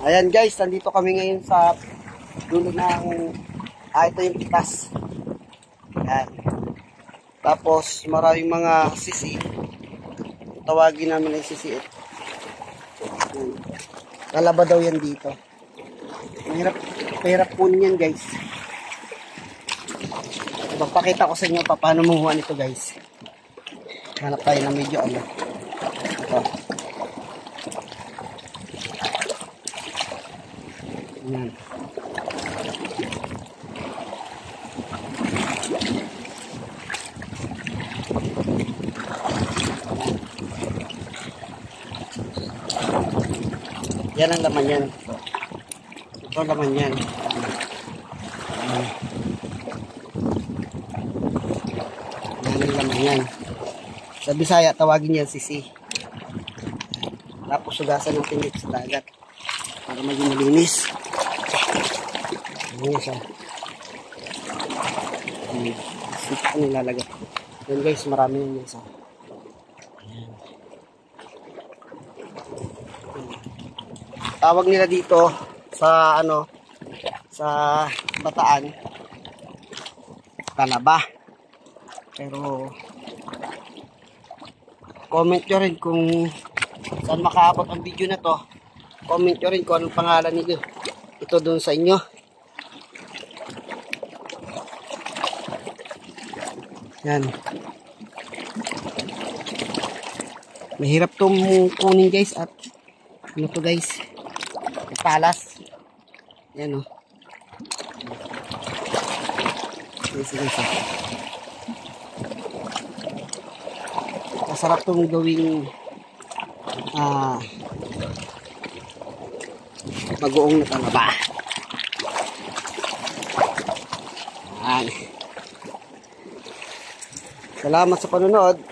Ayan guys, nandito kami ngayon sa dulo ng ito yung pitas. Ayan. Tapos maraming mga sisi. Tawagin namin ay sisi. Kalaba daw yan dito. Mahirap kunin yan guys. Magpakita ko sa inyo paano mumuha nito guys. Hanap tayo na medyo ano. Ito. Ayan. Yan ang laman yan. Ito ang laman yan. Yan ang laman yan. Sa Bisaya, tawagin yan sisi. Tapos sugasan ng tinik sa dagat para maging malinis. Ayan siya. Ito ko nilalagay. Yan guys, marami yan yan sa. Tawag nila dito sa ano, sa Bataan, talaba. Pero comment nyo rin kung saan makaabot ang video na to. Comment nyo rin kung anong pangalan nito. Ito doon sa inyo. Yan. Mahirap itong kunin guys. At ano to guys, palas. Yan o. Sige. Masarap itong gawing bagoong na talaba. Salamat sa panonood.